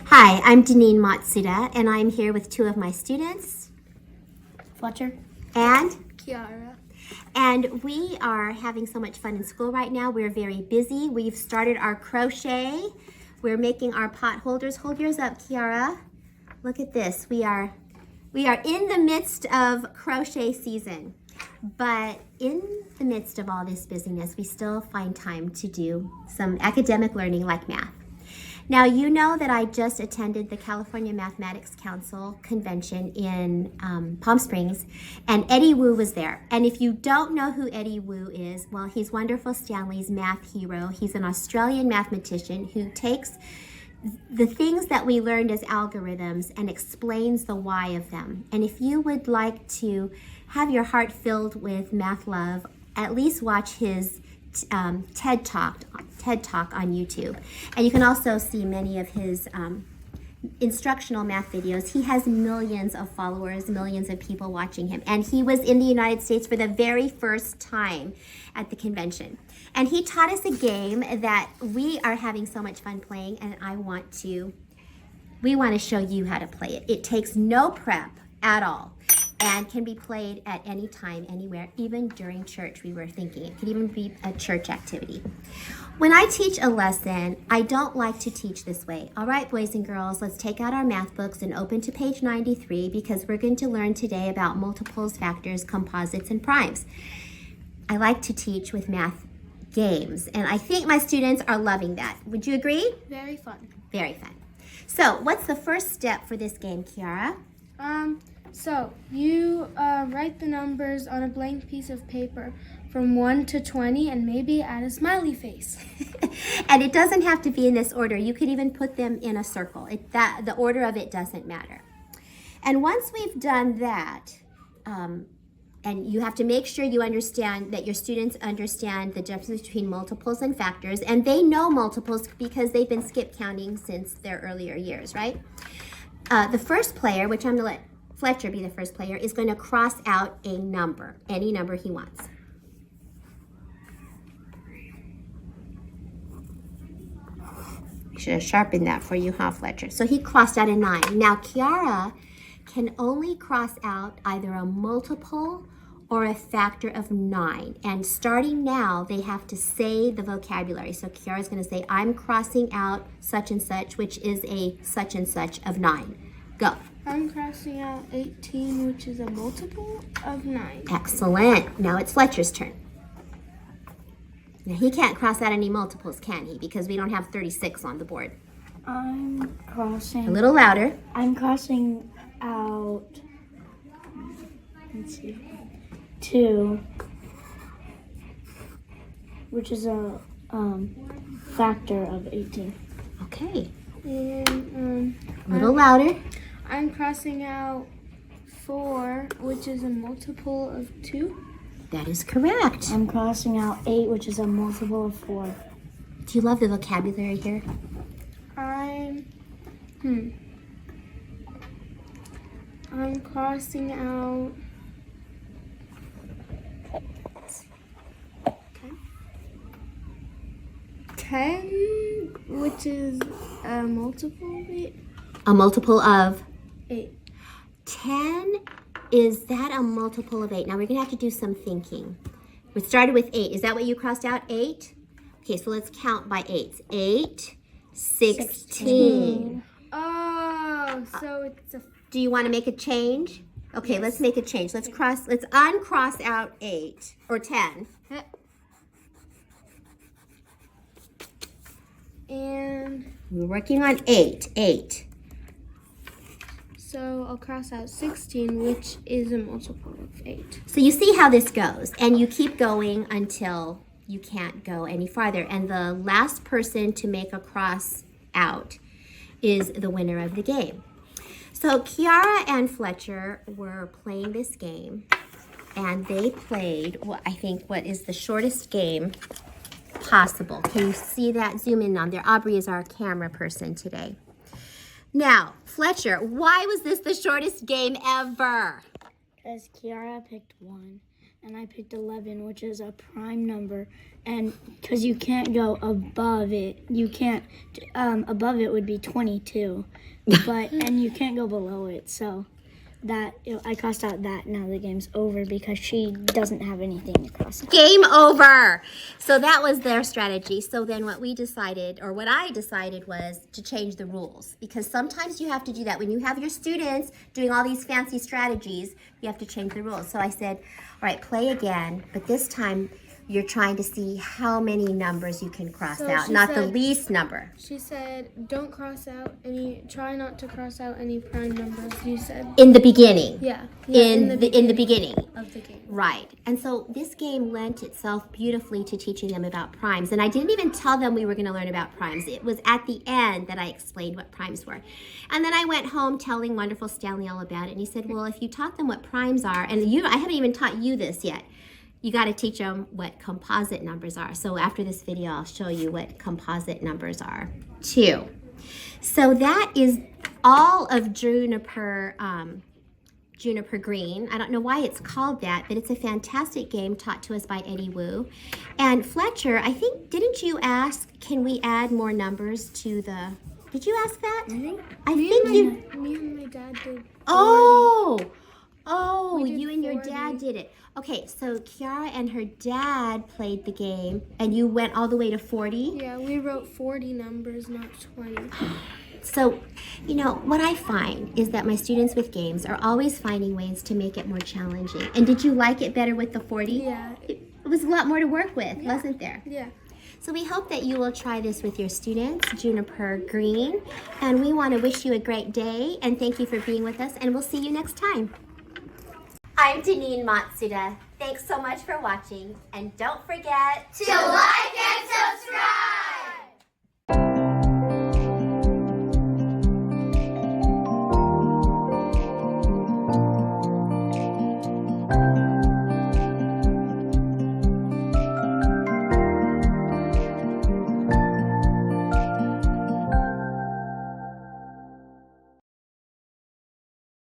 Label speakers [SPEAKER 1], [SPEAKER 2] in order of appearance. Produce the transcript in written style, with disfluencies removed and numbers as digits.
[SPEAKER 1] Hi, I'm Deneen Matsuda, and I'm here with two of my students,
[SPEAKER 2] Fletcher
[SPEAKER 1] and
[SPEAKER 2] Kiara.
[SPEAKER 1] And we are having so much fun in school right now. We're very busy. We've started our crochet. We're making our pot holders. Hold yours up, Kiara. Look at this. We are in the midst of crochet season. But in the midst of all this busyness, we still find time to do some academic learning like math. Now, you know that I just attended the California Mathematics Council convention in Palm Springs, and Eddie Wu was there. And if you don't know who Eddie Wu is, well, he's Wonderful Stanley's math hero. He's an Australian mathematician who takes the things that we learned as algorithms and explains the why of them. And if you would like to have your heart filled with math love, at least watch his TED Talk on YouTube. And you can also see many of his instructional math videos. He has millions of followers, millions of people watching him. And he was in the United States for the very first time at the convention. And he taught us a game that we are having so much fun playing, and we want to show you how to play it. It takes no prep at all and can be played at any time, anywhere, even during church. We were thinking it could even be a church activity. When I teach a lesson, I don't like to teach this way. All right, boys and girls, let's take out our math books and open to page 93 because we're going to learn today about multiples, factors, composites, and primes. I like to teach with math games, and I think my students are loving that. Would you agree?
[SPEAKER 2] Very fun.
[SPEAKER 1] Very fun. So what's the first step for this game, Kiara?
[SPEAKER 2] So you write the numbers on a blank piece of paper from 1 to 20 and maybe add a smiley face.
[SPEAKER 1] And it doesn't have to be in this order. You could even put them in a circle. The order of it doesn't matter. And once we've done that, and you have to make sure you understand that your students understand the difference between multiples and factors, and they know multiples because they've been skip counting since their earlier years, right? The first player, which I'm going to let Fletcher be the first player, is going to cross out a number, any number he wants. Should have sharpened that for you, huh, Fletcher? So he crossed out a 9. Now, Kiara can only cross out either a multiple or a factor of 9. And starting now, they have to say the vocabulary. So Kiara's going to say, I'm crossing out such and such, which is a such and such of 9. Go.
[SPEAKER 2] I'm crossing out 18, which is a multiple of 9.
[SPEAKER 1] Excellent. Now it's Fletcher's turn. Now he can't cross out any multiples, can he? Because we don't have 36 on the board.
[SPEAKER 3] I'm crossing.
[SPEAKER 1] A little louder.
[SPEAKER 3] I'm crossing out. Let's see. 2, which is a factor of 18.
[SPEAKER 1] Okay.
[SPEAKER 2] And
[SPEAKER 1] A little louder.
[SPEAKER 2] I'm crossing out 4, which is a multiple of 2.
[SPEAKER 1] That is correct.
[SPEAKER 3] I'm crossing out 8, which is a multiple of 4.
[SPEAKER 1] Do you love the vocabulary here?
[SPEAKER 2] I'm crossing out 10, which is a multiple of 8.
[SPEAKER 1] A multiple of
[SPEAKER 2] 8.
[SPEAKER 1] 10, is that a multiple of 8? Now we're going to have to do some thinking. We started with 8. Is that what you crossed out? 8? Okay, so let's count by 8s. 8, 16.
[SPEAKER 2] Oh, so it's a...
[SPEAKER 1] Do you want to make a change? Okay, yes. Let's make a change. Let's uncross out 8 or 10.
[SPEAKER 2] And
[SPEAKER 1] we're working on 8.
[SPEAKER 2] So I'll cross out 16, which is a multiple of 8.
[SPEAKER 1] So you see how this goes, and you keep going until you can't go any farther. And the last person to make a cross out is the winner of the game. So Kiara and Fletcher were playing this game, and they played what is the shortest game possible. Can you see that? Zoom in on there. Aubrey is our camera person today. Now, Fletcher, why was this the shortest game ever?
[SPEAKER 3] Because Kiara picked 1, and I picked 11, which is a prime number. And because you can't go above it, above it would be 22, and you can't go below it. So I crossed out that. Now the game's over because she doesn't have anything to cross out.
[SPEAKER 1] Game over. So that was their strategy. So then what I decided was to change the rules, because sometimes you have to do that. When you have your students doing all these fancy strategies, you have to change the rules. So I said, all right, play again, but this time you're trying to see how many numbers you can cross out, not the least number.
[SPEAKER 2] She said, try not to cross out any prime numbers, you said.
[SPEAKER 1] In the beginning.
[SPEAKER 2] Yeah.
[SPEAKER 1] In the beginning.
[SPEAKER 2] Of the game.
[SPEAKER 1] Right. And so this game lent itself beautifully to teaching them about primes. And I didn't even tell them we were going to learn about primes. It was at the end that I explained what primes were. And then I went home telling wonderful Stanley all about it. And he said, well, if you taught them what primes are, and I haven't even taught you this yet, you got to teach them what composite numbers are. So after this video, I'll show you what composite numbers are too. So that is all of Juniper Green. I don't know why it's called that, but it's a fantastic game taught to us by Eddie Wu. And Fletcher, I think, didn't you ask, can we add more numbers to the... Did you ask that?
[SPEAKER 2] Me and my dad did.
[SPEAKER 1] Oh,
[SPEAKER 2] We did
[SPEAKER 1] you and your
[SPEAKER 2] 40.
[SPEAKER 1] dad did it. Okay, so Kiara and her dad played the game, and you went all the way to 40?
[SPEAKER 2] Yeah, we wrote 40 numbers, not 20.
[SPEAKER 1] So, what I find is that my students with games are always finding ways to make it more challenging. And did you like it better with the 40?
[SPEAKER 2] Yeah.
[SPEAKER 1] It was a lot more to work with, wasn't there?
[SPEAKER 2] Yeah.
[SPEAKER 1] So we hope that you will try this with your students, Juniper Green. And we want to wish you a great day, and thank you for being with us, and we'll see you next time. I'm Janine Matsuda. Thanks so much for watching, and don't forget
[SPEAKER 4] to like and subscribe!